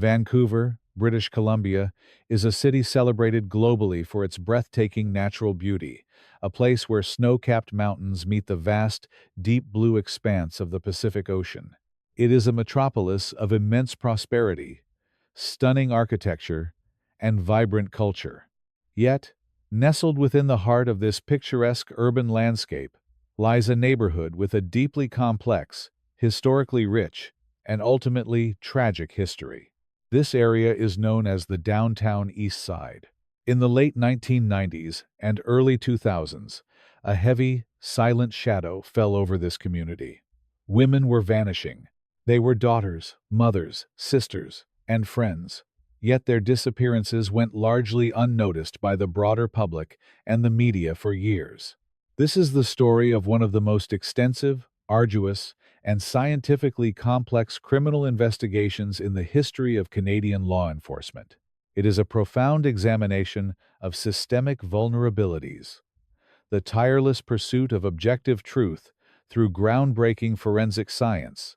Vancouver, British Columbia, is a city celebrated globally for its breathtaking natural beauty, a place where snow-capped mountains meet the vast, deep blue expanse of the Pacific Ocean. It is a metropolis of immense prosperity, stunning architecture, and vibrant culture. Yet, nestled within the heart of this picturesque urban landscape, lies a neighborhood with a deeply complex, historically rich, and ultimately tragic history. This area is known as the downtown Eastside. In the late 1990s and early 2000s, a heavy, silent shadow fell over this community. Women were vanishing. They were daughters, mothers, sisters, and friends. Yet their disappearances went largely unnoticed by the broader public and the media for years. This is the story of one of the most extensive, arduous, and scientifically complex criminal investigations in the history of Canadian law enforcement. It is a profound examination of systemic vulnerabilities, the tireless pursuit of objective truth through groundbreaking forensic science,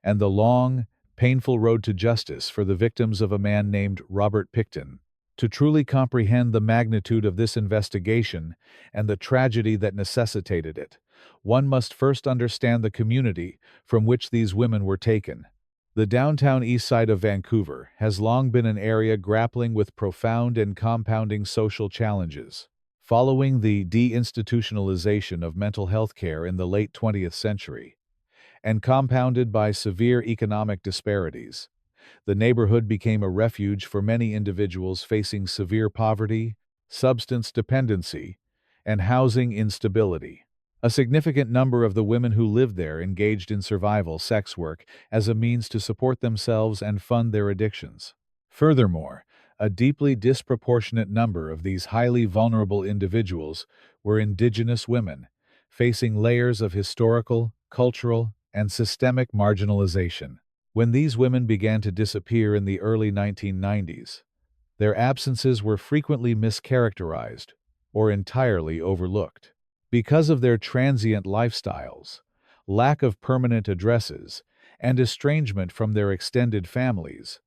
and the long, painful road to justice for the victims of a man named Robert Pickton. To truly comprehend the magnitude of this investigation and the tragedy that necessitated it, one must first understand the community from which these women were taken. The downtown east side of Vancouver has long been an area grappling with profound and compounding social challenges. Following the deinstitutionalization of mental health care in the late 20th century, and compounded by severe economic disparities, the neighborhood became a refuge for many individuals facing severe poverty, substance dependency, and housing instability. A significant number of the women who lived there engaged in survival sex work as a means to support themselves and fund their addictions. Furthermore, a deeply disproportionate number of these highly vulnerable individuals were Indigenous women, facing layers of historical, cultural, and systemic marginalization. When these women began to disappear in the early 1990s, their absences were frequently mischaracterized or entirely overlooked. Because of their transient lifestyles, lack of permanent addresses, and estrangement from their extended families,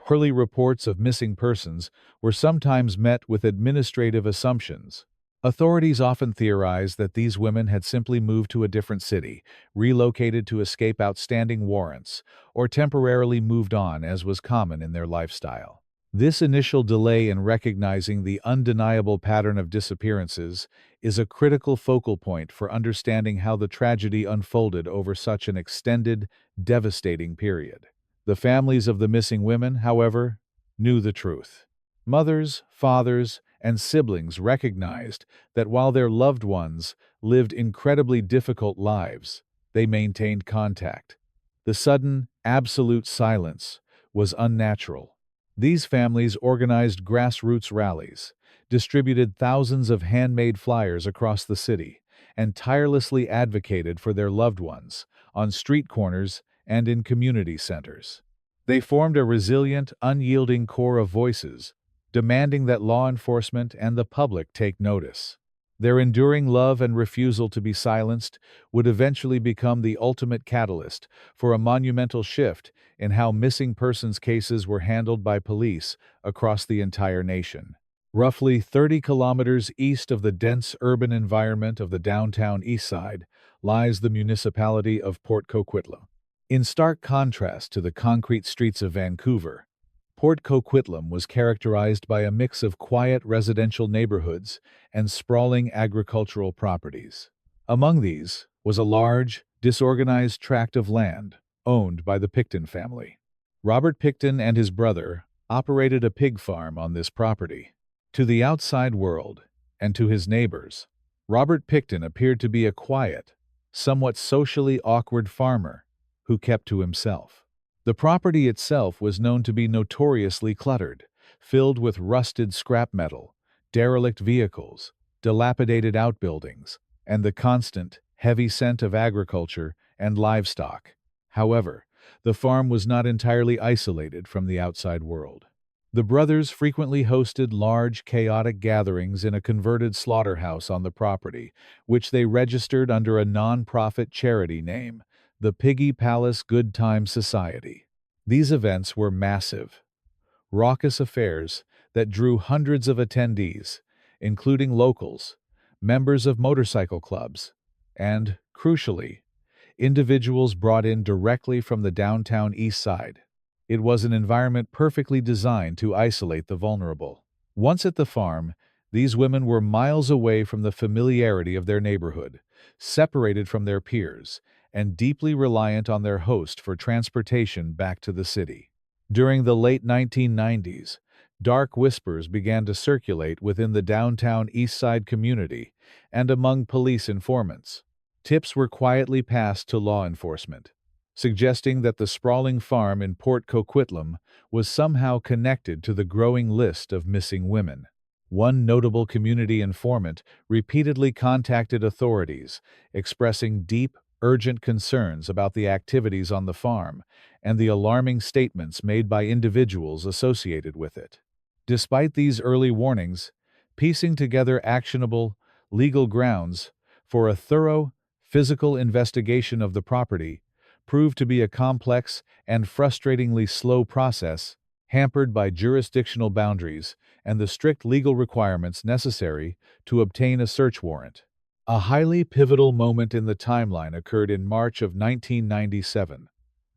early reports of missing persons were sometimes met with administrative assumptions. Authorities often theorized that these women had simply moved to a different city, relocated to escape outstanding warrants, or temporarily moved on as was common in their lifestyle. This initial delay in recognizing the undeniable pattern of disappearances is a critical focal point for understanding how the tragedy unfolded over such an extended, devastating period. The families of the missing women, however, knew the truth. Mothers, fathers, and siblings recognized that while their loved ones lived incredibly difficult lives, they maintained contact. The sudden, absolute silence was unnatural. These families organized grassroots rallies, distributed thousands of handmade flyers across the city, and tirelessly advocated for their loved ones on street corners and in community centers. They formed a resilient, unyielding core of voices, demanding that law enforcement and the public take notice. Their enduring love and refusal to be silenced would eventually become the ultimate catalyst for a monumental shift in how missing persons cases were handled by police across the entire nation. Roughly 30 kilometers east of the dense urban environment of the downtown Eastside lies the municipality of Port Coquitlam. In stark contrast to the concrete streets of Vancouver, Port Coquitlam was characterized by a mix of quiet residential neighborhoods and sprawling agricultural properties. Among these was a large, disorganized tract of land owned by the Pickton family. Robert Pickton and his brother operated a pig farm on this property. To the outside world, and to his neighbors, Robert Pickton appeared to be a quiet, somewhat socially awkward farmer who kept to himself. The property itself was known to be notoriously cluttered, filled with rusted scrap metal, derelict vehicles, dilapidated outbuildings, and the constant, heavy scent of agriculture and livestock. However, the farm was not entirely isolated from the outside world. The brothers frequently hosted large, chaotic gatherings in a converted slaughterhouse on the property, which they registered under a non-profit charity name, the Piggy Palace Good Time Society. These events were massive, raucous affairs that drew hundreds of attendees, including locals, members of motorcycle clubs, and, crucially, individuals brought in directly from the downtown Eastside. It was an environment perfectly designed to isolate the vulnerable. Once at the farm, these women were miles away from the familiarity of their neighborhood, separated from their peers, and deeply reliant on their host for transportation back to the city. During the late 1990s, dark whispers began to circulate within the downtown Eastside community and among police informants. Tips were quietly passed to law enforcement, suggesting that the sprawling farm in Port Coquitlam was somehow connected to the growing list of missing women. One notable community informant repeatedly contacted authorities, expressing deep, urgent concerns about the activities on the farm and the alarming statements made by individuals associated with it. Despite these early warnings, piecing together actionable, legal grounds for a thorough, physical investigation of the property proved to be a complex and frustratingly slow process, hampered by jurisdictional boundaries and the strict legal requirements necessary to obtain a search warrant. A highly pivotal moment in the timeline occurred in March of 1997,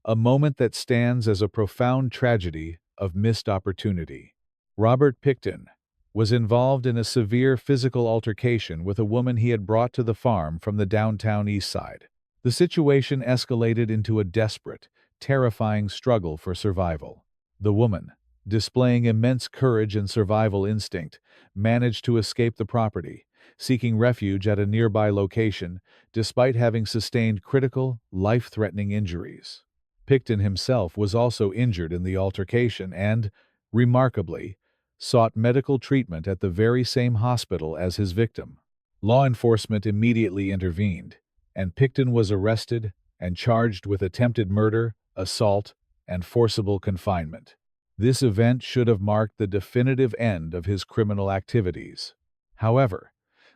a moment that stands as a profound tragedy of missed opportunity. Robert Pickton was involved in a severe physical altercation with a woman he had brought to the farm from the downtown Eastside. The situation escalated into a desperate, terrifying struggle for survival. The woman, displaying immense courage and survival instinct, managed to escape the property, seeking refuge at a nearby location despite having sustained critical, life-threatening injuries. Pickton himself was also injured in the altercation and, remarkably, sought medical treatment at the very same hospital as his victim. Law enforcement immediately intervened, and Pickton was arrested and charged with attempted murder, assault, and forcible confinement. This event should have marked the definitive end of his criminal activities. However,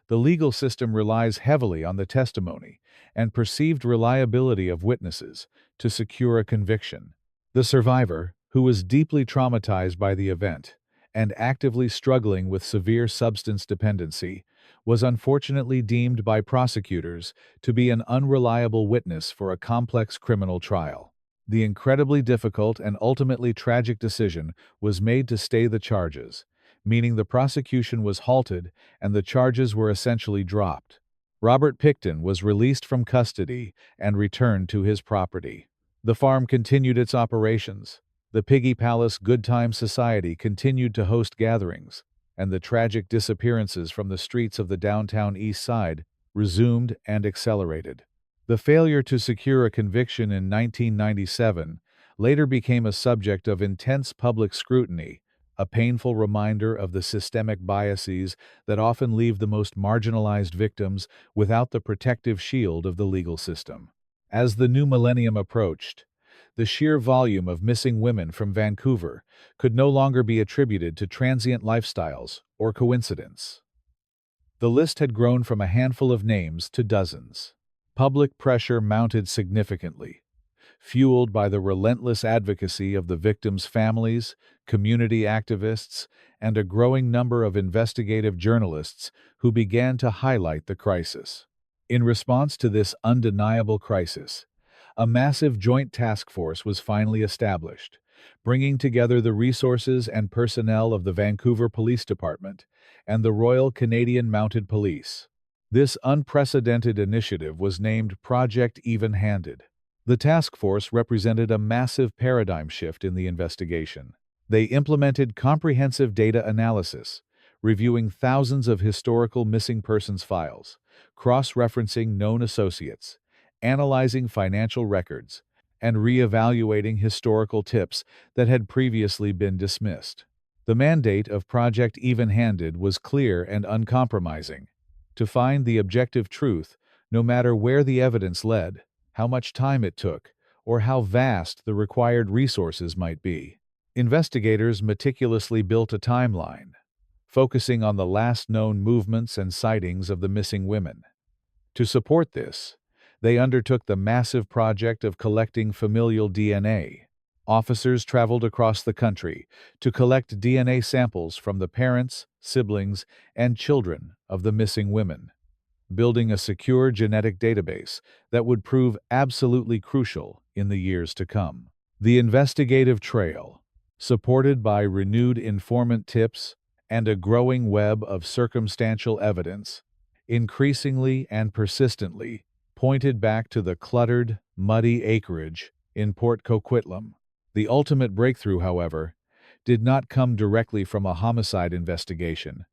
the legal system relies heavily on the testimony and perceived reliability of witnesses to secure a conviction. The survivor, who was deeply traumatized by the event and actively struggling with severe substance dependency, was unfortunately deemed by prosecutors to be an unreliable witness for a complex criminal trial. The incredibly difficult and ultimately tragic decision was made to stay the charges, meaning the prosecution was halted and the charges were essentially dropped. Robert Pickton was released from custody and returned to his property. The farm continued its operations. The Piggy Palace Good Time Society continued to host gatherings, and the tragic disappearances from the streets of the downtown East Side resumed and accelerated. The failure to secure a conviction in 1997 later became a subject of intense public scrutiny, a painful reminder of the systemic biases that often leave the most marginalized victims without the protective shield of the legal system. As the new millennium approached, the sheer volume of missing women from Vancouver could no longer be attributed to transient lifestyles or coincidence. The list had grown from a handful of names to dozens. Public pressure mounted significantly, fueled by the relentless advocacy of the victims' families, community activists, and a growing number of investigative journalists who began to highlight the crisis. In response to this undeniable crisis, a massive joint task force was finally established, bringing together the resources and personnel of the Vancouver Police Department and the Royal Canadian Mounted Police. This unprecedented initiative was named Project Evenhanded. The task force represented a massive paradigm shift in the investigation. They implemented comprehensive data analysis, reviewing thousands of historical missing persons files, cross-referencing known associates, analyzing financial records, and re-evaluating historical tips that had previously been dismissed. The mandate of Project Evenhanded was clear and uncompromising: to find the objective truth, no matter where the evidence led, how much time it took, or how vast the required resources might be. Investigators meticulously built a timeline, focusing on the last known movements and sightings of the missing women. To support this, they undertook the massive project of collecting familial DNA, Officers traveled across the country to collect DNA samples from the parents, siblings, and children of the missing women, building a secure genetic database that would prove absolutely crucial in the years to come. The investigative trail, supported by renewed informant tips and a growing web of circumstantial evidence, increasingly and persistently pointed back to the cluttered, muddy acreage in Port Coquitlam. The ultimate breakthrough, however, did not come directly from a homicide investigation,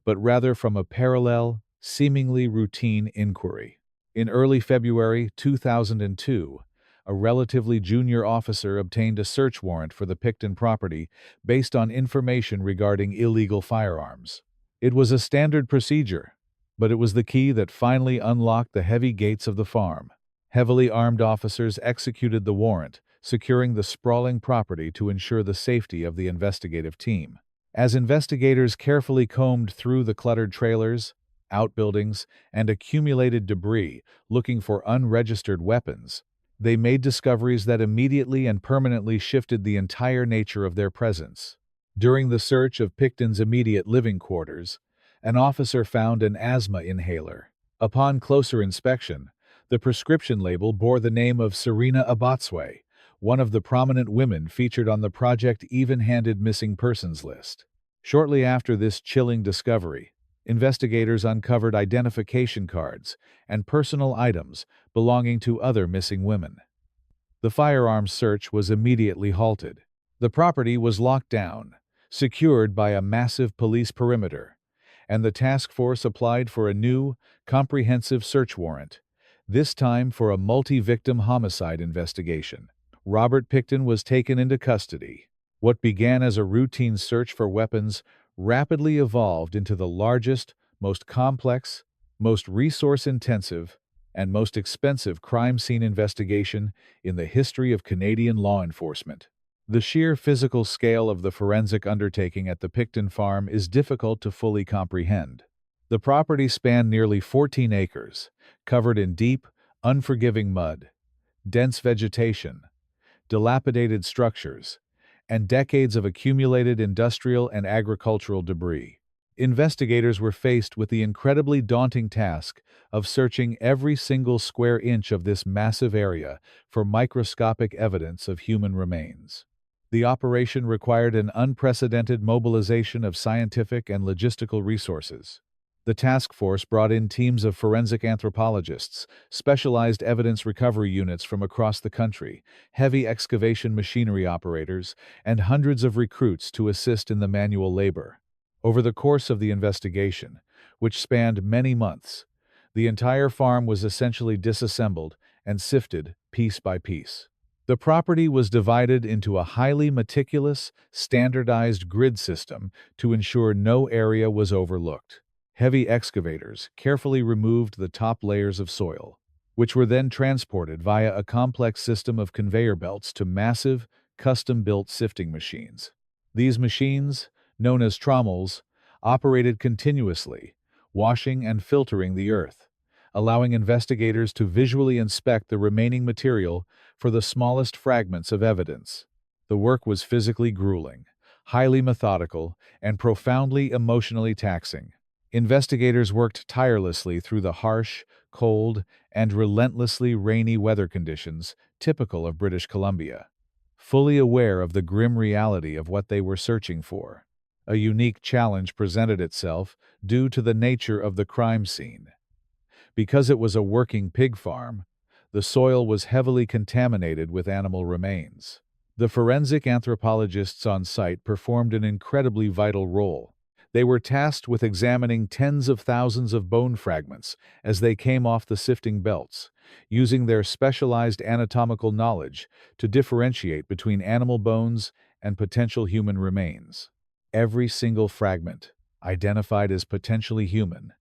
but rather from a parallel, seemingly routine inquiry. In early February 2002, a relatively junior officer obtained a search warrant for the Pickton property based on information regarding illegal firearms. It was a standard procedure, but it was the key that finally unlocked the heavy gates of the farm. Heavily armed officers executed the warrant, securing the sprawling property to ensure the safety of the investigative team. As investigators carefully combed through the cluttered trailers, outbuildings, and accumulated debris looking for unregistered weapons, they made discoveries that immediately and permanently shifted the entire nature of their presence. During the search of Pickton's immediate living quarters, an officer found an asthma inhaler. Upon closer inspection, the prescription label bore the name of Serena Abotsway, one of the prominent women featured on the Project Evenhanded missing persons list. Shortly after this chilling discovery, investigators uncovered identification cards and personal items belonging to other missing women. The firearms search was immediately halted. The property was locked down, secured by a massive police perimeter, and the task force applied for a new, comprehensive search warrant, this time for a multi-victim homicide investigation. Robert Pickton was taken into custody. What began as a routine search for weapons rapidly evolved into the largest, most complex, most resource-intensive, and most expensive crime scene investigation in the history of Canadian law enforcement. The sheer physical scale of the forensic undertaking at the Pickton farm is difficult to fully comprehend. The property spanned nearly 14 acres, covered in deep, unforgiving mud, dense vegetation, dilapidated structures, and decades of accumulated industrial and agricultural debris. Investigators were faced with the incredibly daunting task of searching every single square inch of this massive area for microscopic evidence of human remains. The operation required an unprecedented mobilization of scientific and logistical resources. The task force brought in teams of forensic anthropologists, specialized evidence recovery units from across the country, heavy excavation machinery operators, and hundreds of recruits to assist in the manual labor. Over the course of the investigation, which spanned many months, the entire farm was essentially disassembled and sifted piece by piece. The property was divided into a highly meticulous, standardized grid system to ensure no area was overlooked. Heavy excavators carefully removed the top layers of soil, which were then transported via a complex system of conveyor belts to massive, custom-built sifting machines. These machines, known as trommels, operated continuously, washing and filtering the earth, allowing investigators to visually inspect the remaining material for the smallest fragments of evidence. The work was physically grueling, highly methodical, and profoundly emotionally taxing. Investigators worked tirelessly through the harsh, cold, and relentlessly rainy weather conditions typical of British Columbia, fully aware of the grim reality of what they were searching for. A unique challenge presented itself due to the nature of the crime scene. Because it was a working pig farm, the soil was heavily contaminated with animal remains. The forensic anthropologists on site performed an incredibly vital role. They were tasked with examining tens of thousands of bone fragments as they came off the sifting belts, using their specialized anatomical knowledge to differentiate between animal bones and potential human remains. Every single fragment, identified as potentially human,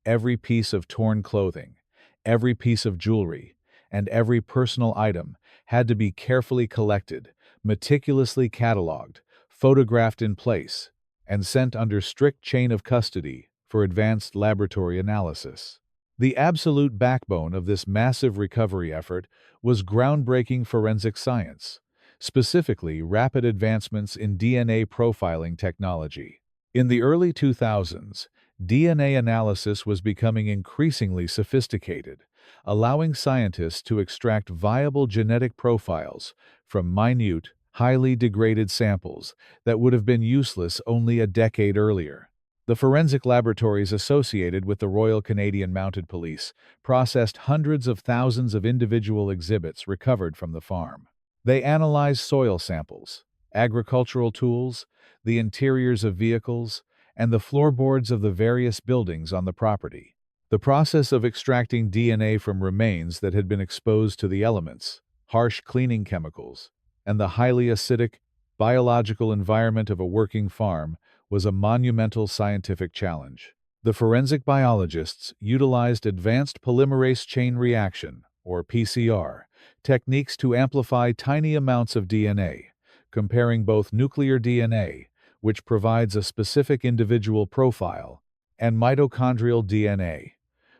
every piece of torn clothing, every piece of jewelry, and every personal item had to be carefully collected, meticulously cataloged, photographed in place, and sent under strict chain of custody for advanced laboratory analysis. The absolute backbone of this massive recovery effort was groundbreaking forensic science, specifically rapid advancements in DNA profiling technology. In the early 2000s, DNA analysis was becoming increasingly sophisticated, allowing scientists to extract viable genetic profiles from minute, highly degraded samples that would have been useless only a decade earlier. The forensic laboratories associated with the Royal Canadian Mounted Police processed hundreds of thousands of individual exhibits recovered from the farm. They analyzed soil samples, agricultural tools, the interiors of vehicles, and the floorboards of the various buildings on the property. The process of extracting DNA from remains that had been exposed to the elements, harsh cleaning chemicals, and the highly acidic, biological environment of a working farm was a monumental scientific challenge. The forensic biologists utilized advanced polymerase chain reaction, or PCR, techniques to amplify tiny amounts of DNA, comparing both nuclear DNA, which provides a specific individual profile, and mitochondrial DNA,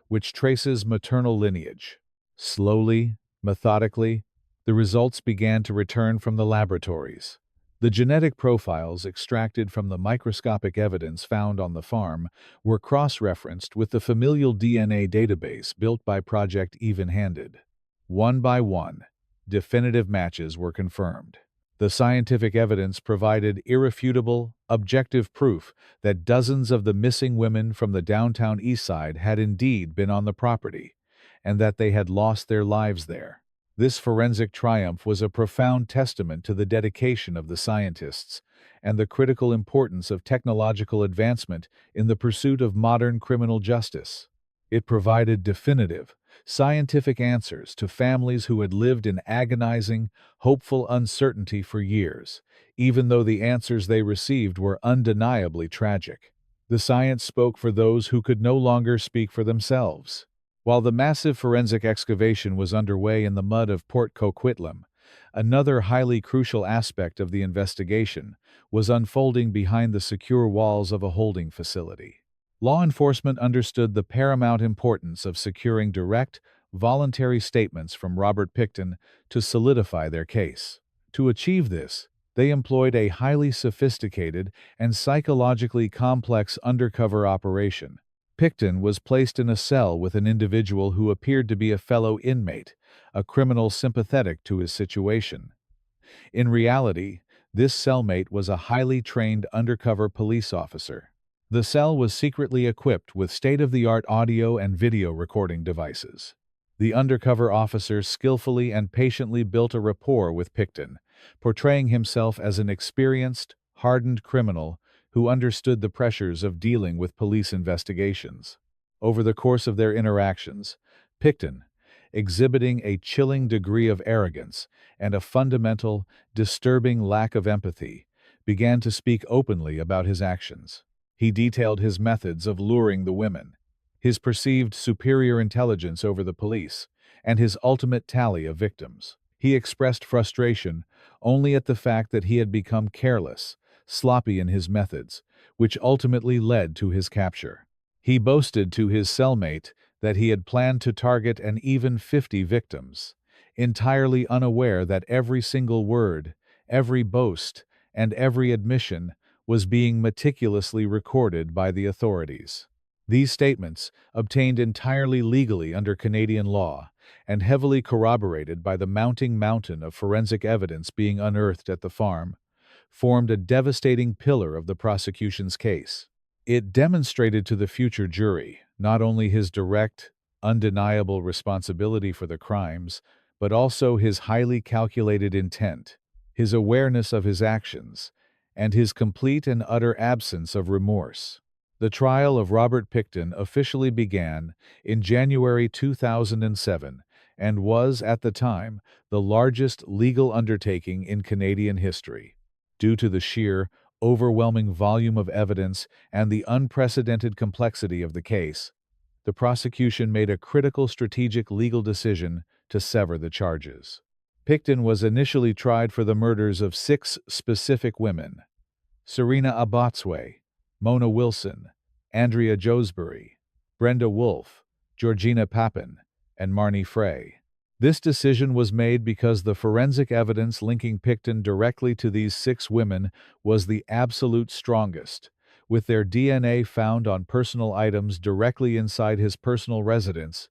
which traces maternal lineage. Slowly, methodically, the results began to return from the laboratories. The genetic profiles extracted from the microscopic evidence found on the farm were cross-referenced with the familial DNA database built by Project Evenhanded. One by one, definitive matches were confirmed. The scientific evidence provided irrefutable, objective proof that dozens of the missing women from the downtown Eastside had indeed been on the property, and that they had lost their lives there. This forensic triumph was a profound testament to the dedication of the scientists and the critical importance of technological advancement in the pursuit of modern criminal justice. It provided definitive, scientific answers to families who had lived in agonizing, hopeful uncertainty for years, even though the answers they received were undeniably tragic. The science spoke for those who could no longer speak for themselves. While the massive forensic excavation was underway in the mud of Port Coquitlam, another highly crucial aspect of the investigation was unfolding behind the secure walls of a holding facility. Law enforcement understood the paramount importance of securing direct, voluntary statements from Robert Pickton to solidify their case. To achieve this, they employed a highly sophisticated and psychologically complex undercover operation. Pickton was placed in a cell with an individual who appeared to be a fellow inmate, a criminal sympathetic to his situation. In reality, this cellmate was a highly trained undercover police officer. The cell was secretly equipped with state-of-the-art audio and video recording devices. The undercover officer skillfully and patiently built a rapport with Pickton, portraying himself as an experienced, hardened criminal who understood the pressures of dealing with police investigations. Over the course of their interactions, Pickton, exhibiting a chilling degree of arrogance and a fundamental, disturbing lack of empathy, began to speak openly about his actions. He detailed his methods of luring the women, his perceived superior intelligence over the police, and his ultimate tally of victims. He expressed frustration only at the fact that he had become careless, sloppy in his methods, which ultimately led to his capture. He boasted to his cellmate that he had planned to target an even 50 victims, entirely unaware that every single word, every boast, and every admission was being meticulously recorded by the authorities. These statements, obtained entirely legally under Canadian law and heavily corroborated by the mounting mountain of forensic evidence being unearthed at the farm, formed a devastating pillar of the prosecution's case. It demonstrated to the future jury not only his direct, undeniable responsibility for the crimes, but also his highly calculated intent, his awareness of his actions, and his complete and utter absence of remorse. The trial of Robert Pickton officially began in January 2007 and was, at the time, the largest legal undertaking in Canadian history. Due to the sheer, overwhelming volume of evidence and the unprecedented complexity of the case, the prosecution made a critical strategic legal decision to sever the charges. Pickton was initially tried for the murders of 6 specific women: Serena Abotsway, Mona Wilson, Andrea Josbury, Brenda Wolfe, Georgina Papin, and Marnie Frey. This decision was made because the forensic evidence linking Pickton directly to these 6 women was the absolute strongest, with their DNA found on personal items directly inside his personal residence,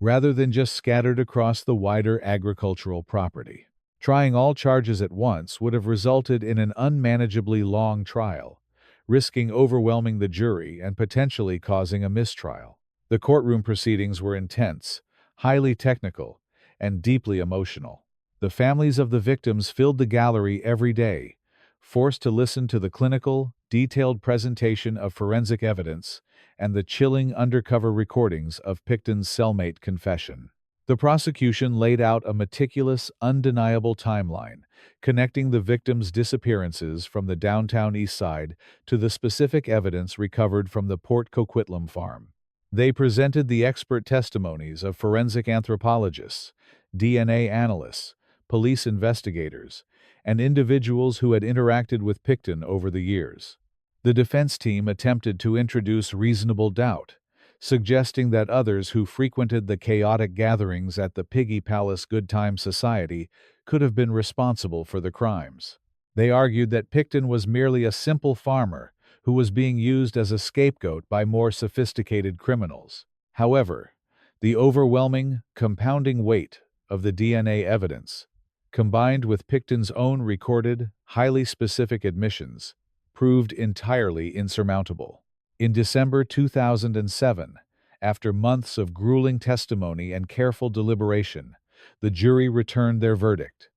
rather than just scattered across the wider agricultural property. Trying all charges at once would have resulted in an unmanageably long trial, risking overwhelming the jury and potentially causing a mistrial. The courtroom proceedings were intense, highly technical, and deeply emotional. The families of the victims filled the gallery every day, forced to listen to the clinical, detailed presentation of forensic evidence and the chilling undercover recordings of Pickton's cellmate confession. The prosecution laid out a meticulous, undeniable timeline, connecting the victims' disappearances from the downtown Eastside to the specific evidence recovered from the Port Coquitlam farm. They presented the expert testimonies of forensic anthropologists, DNA analysts, police investigators, and individuals who had interacted with Pickton over the years. The defense team attempted to introduce reasonable doubt, suggesting that others who frequented the chaotic gatherings at the Piggy Palace Good Time Society could have been responsible for the crimes. They argued that Pickton was merely a simple farmer who was being used as a scapegoat by more sophisticated criminals. However, the overwhelming, compounding weight of the DNA evidence, combined with Pickton's own recorded, highly specific admissions, proved entirely insurmountable. In December 2007, after months of grueling testimony and careful deliberation, the jury returned their verdict.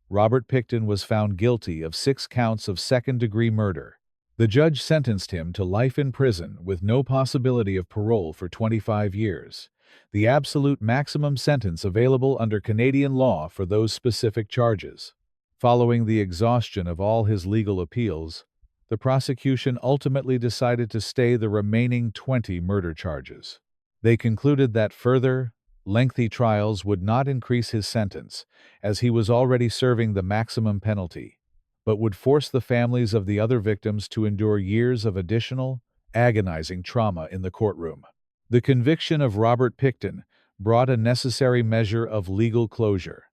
Robert Pickton was found guilty of 6 counts of second-degree murder. The judge sentenced him to life in prison with no possibility of parole for 25 years, the absolute maximum sentence available under Canadian law for those specific charges. Following the exhaustion of all his legal appeals, the prosecution ultimately decided to stay the remaining 20 murder charges. They concluded that further, lengthy trials would not increase his sentence, as he was already serving the maximum penalty, but would force the families of the other victims to endure years of additional, agonizing trauma in the courtroom. The conviction of Robert Pickton brought a necessary measure of legal closure,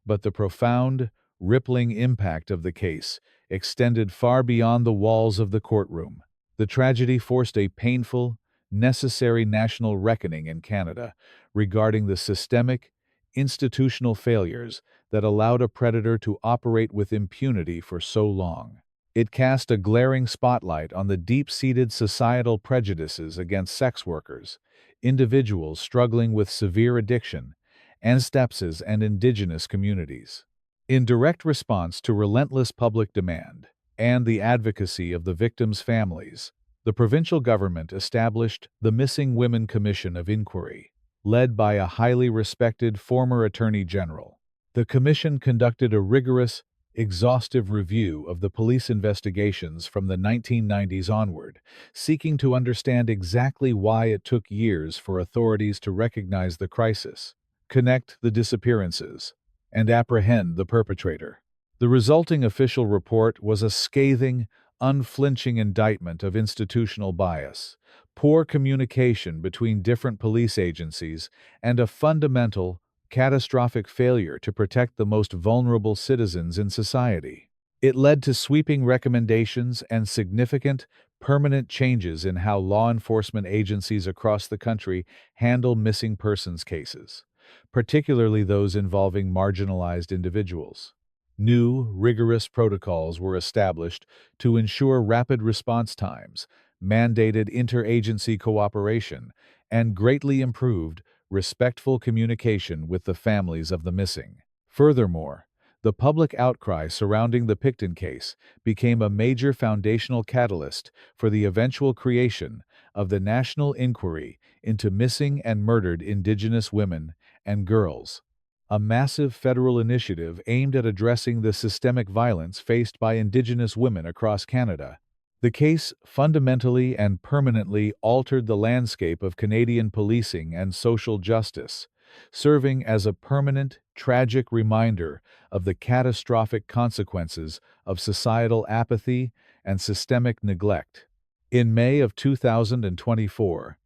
but the profound, rippling impact of the case extended far beyond the walls of the courtroom. The tragedy forced a painful, necessary national reckoning in Canada regarding the systemic, institutional failures that allowed a predator to operate with impunity for so long. It cast a glaring spotlight on the deep-seated societal prejudices against sex workers, individuals struggling with severe addiction, ancestors and Indigenous communities. In direct response to relentless public demand and the advocacy of the victims' families, the provincial government established the Missing Women Commission of Inquiry, led by a highly respected former Attorney General. The commission conducted a rigorous, exhaustive review of the police investigations from the 1990s onward, seeking to understand exactly why it took years for authorities to recognize the crisis, connect the disappearances, and apprehend the perpetrator. The resulting official report was a scathing, unflinching indictment of institutional bias, poor communication between different police agencies, and a fundamental, catastrophic failure to protect the most vulnerable citizens in society. It led to sweeping recommendations and significant, permanent changes in how law enforcement agencies across the country handle missing persons cases, particularly those involving marginalized individuals. New, rigorous protocols were established to ensure rapid response times, mandated interagency cooperation, and greatly improved, respectful communication with the families of the missing. Furthermore, the public outcry surrounding the Pickton case became a major foundational catalyst for the eventual creation of the National Inquiry into Missing and Murdered Indigenous Women and Girls, a massive federal initiative aimed at addressing the systemic violence faced by Indigenous women across Canada. The case fundamentally and permanently altered the landscape of Canadian policing and social justice, serving as a permanent, tragic reminder of the catastrophic consequences of societal apathy and systemic neglect. In May of 2024,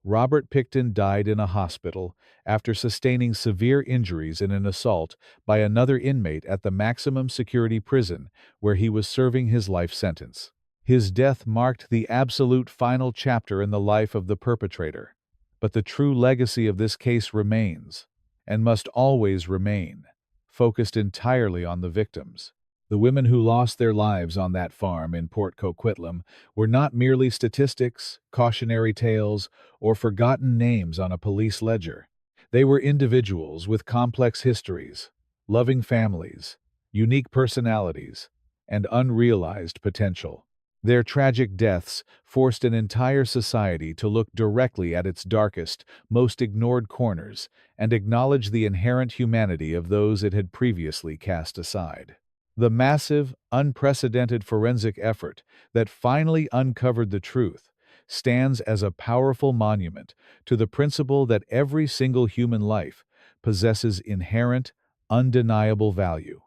Robert Pickton died in a hospital after sustaining severe injuries in an assault by another inmate at the maximum security prison where he was serving his life sentence. His death marked the absolute final chapter in the life of the perpetrator. But the true legacy of this case remains, and must always remain, focused entirely on the victims. The women who lost their lives on that farm in Port Coquitlam were not merely statistics, cautionary tales, or forgotten names on a police ledger. They were individuals with complex histories, loving families, unique personalities, and unrealized potential. Their tragic deaths forced an entire society to look directly at its darkest, most ignored corners and acknowledge the inherent humanity of those it had previously cast aside. The massive, unprecedented forensic effort that finally uncovered the truth stands as a powerful monument to the principle that every single human life possesses inherent, undeniable value,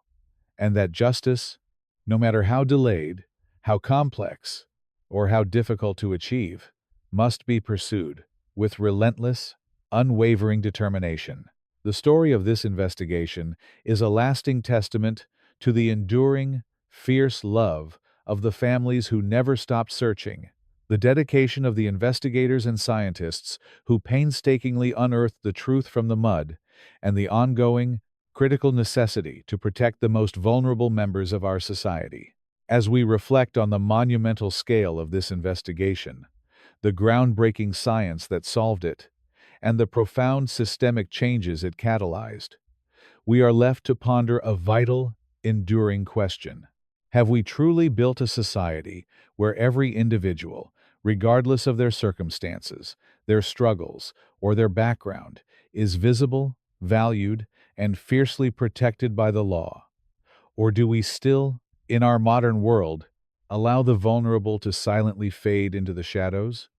and that justice, no matter how delayed, how complex, or how difficult to achieve, must be pursued with relentless, unwavering determination. The story of this investigation is a lasting testament to the enduring, fierce love of the families who never stopped searching, the dedication of the investigators and scientists who painstakingly unearthed the truth from the mud, and the ongoing, critical necessity to protect the most vulnerable members of our society. As we reflect on the monumental scale of this investigation, the groundbreaking science that solved it, and the profound systemic changes it catalyzed, we are left to ponder a vital, enduring question. Have we truly built a society where every individual, regardless of their circumstances, their struggles, or their background, is visible, valued, and fiercely protected by the law? Or do we still, in our modern world, allow the vulnerable to silently fade into the shadows?